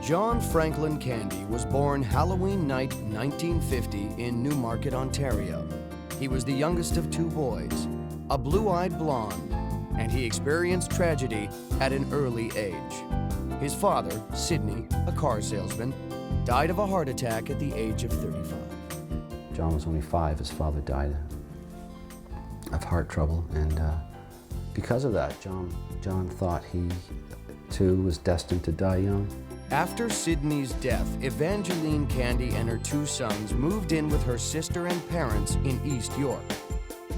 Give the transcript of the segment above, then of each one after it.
John Franklin Candy was born Halloween night 1950 in Newmarket, Ontario. He was the youngest of two boys, a blue-eyed blonde, and he experienced tragedy at an early age. His father, Sidney, a car salesman, died of a heart attack at the age of 35. John was only 5. His father died of heart trouble, and because of that, John thought he too was destined to die young. After Sidney's death, Evangeline Candy and her two sons moved in with her sister and parents in East York.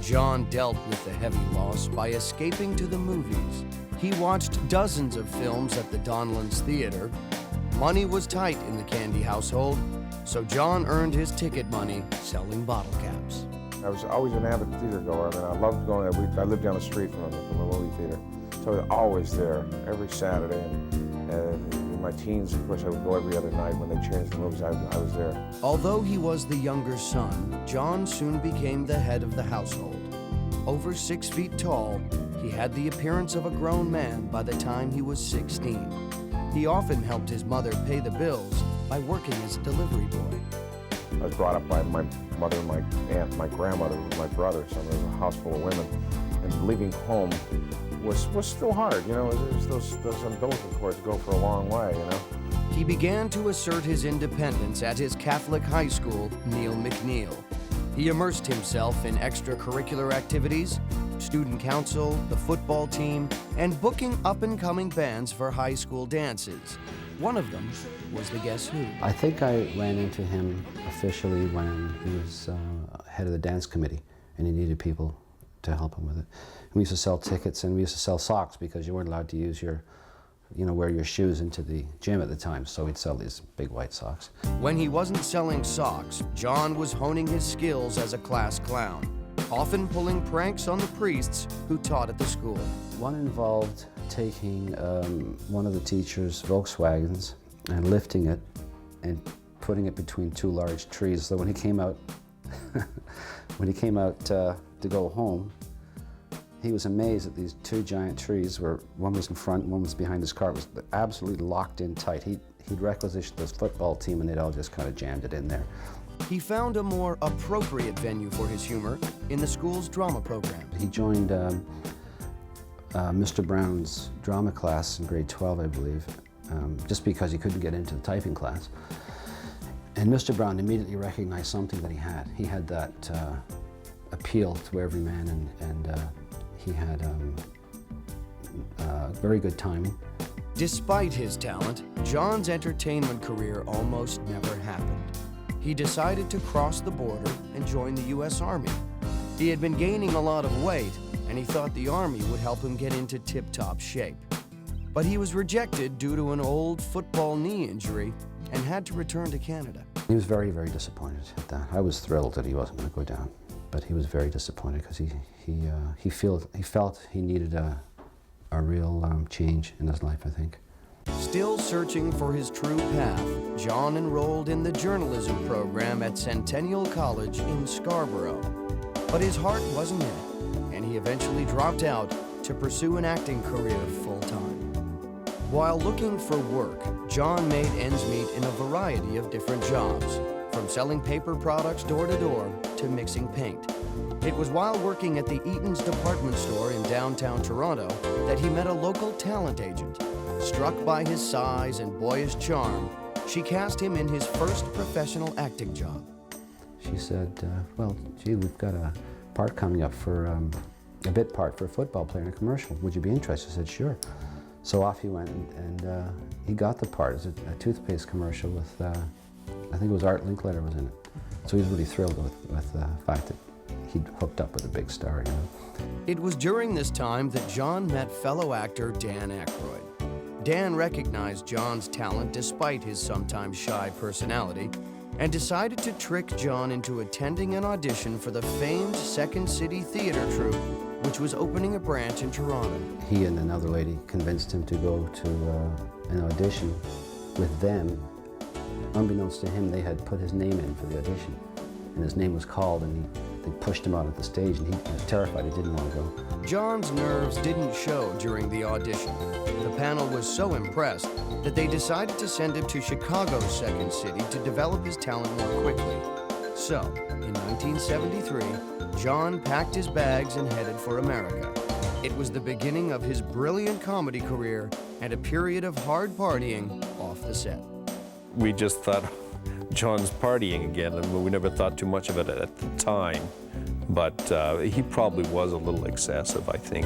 John dealt with the heavy loss by escaping to the movies. He watched dozens of films at the Donlands Theater. Money was tight in the Candy household, so John earned his ticket money selling bottle caps. I was always an avid theater goer. I mean, I loved going there. I lived down the street from the movie theater, so I was always there every Saturday. And in my teens, of course, I would go every other night when they changed the movies. I was there. Although he was the younger son, John soon became the head of the household. Over 6 feet tall, he had the appearance of a grown man by the time he was 16. He often helped his mother pay the bills by working as a delivery boy. I was brought up by my mother, my aunt, my grandmother, my brother, so there was a house full of women. And leaving home was still hard, you know. Those umbilical cords go for a long way, you know. He began to assert his independence at his Catholic high school, Neil McNeil. He immersed himself in extracurricular activities, student council, the football team, and booking up-and-coming bands for high school dances. One of them was the Guess Who. I think I ran into him officially when he was head of the dance committee, and he needed people to help him with it. And we used to sell tickets, and we used to sell socks because you weren't allowed to use your, wear your shoes into the gym at the time, so we'd sell these big white socks. When he wasn't selling socks, John was honing his skills as a class clown, often pulling pranks on the priests who taught at the school. One involved taking one of the teachers' Volkswagens and lifting it and putting it between two large trees. So when he came out, to go home, he was amazed that these two giant trees were, one was in front, one was behind his car, it was absolutely locked in tight. He'd requisitioned this football team and they'd all just kind of jammed it in there. He found a more appropriate venue for his humor in the school's drama program. He joined Mr. Brown's drama class in grade 12, I believe, just because he couldn't get into the typing class. And Mr. Brown immediately recognized something that he had. He had that appeal to every man, and he had very good timing. Despite his talent, John's entertainment career almost never happened. He decided to cross the border and join the U.S. Army. He had been gaining a lot of weight, and he thought the Army would help him get into tip-top shape. But he was rejected due to an old football knee injury and had to return to Canada. He was very, very disappointed at that. I was thrilled that he wasn't going to go down, but he was very disappointed because he felt he needed a real change in his life, I think. Still searching for his true path, John enrolled in the journalism program at Centennial College in Scarborough. But his heart wasn't in it, and he eventually dropped out to pursue an acting career full-time. While looking for work, John made ends meet in a variety of different jobs, from selling paper products door-to-door to mixing paint. It was while working at the Eaton's department store in downtown Toronto that he met a local talent agent. Struck by his size and boyish charm, she cast him in his first professional acting job. She said, well, gee, we've got a part coming up for a bit part for a football player in a commercial. Would you be interested? I said, sure. So off he went, and he got the part. It was a toothpaste commercial with, I think it was Art Linkletter was in it. So he was really thrilled with the fact that he'd hooked up with a big star, you know. It was during this time that John met fellow actor Dan Aykroyd. Dan recognized John's talent despite his sometimes shy personality and decided to trick John into attending an audition for the famed Second City Theater troupe, which was opening a branch in Toronto. He and another lady convinced him to go to an audition with them. Unbeknownst to him, they had put his name in for the audition, and his name was called, and they pushed him out at the stage, and he was terrified. He didn't want to go. John's nerves didn't show during the audition. The panel was so impressed that they decided to send him to Chicago's Second City to develop his talent more quickly. So, in 1973, John packed his bags and headed for America. It was the beginning of his brilliant comedy career and a period of hard partying off the set. We just thought, John's partying again, and we never thought too much of it at the time. But he probably was a little excessive, I think.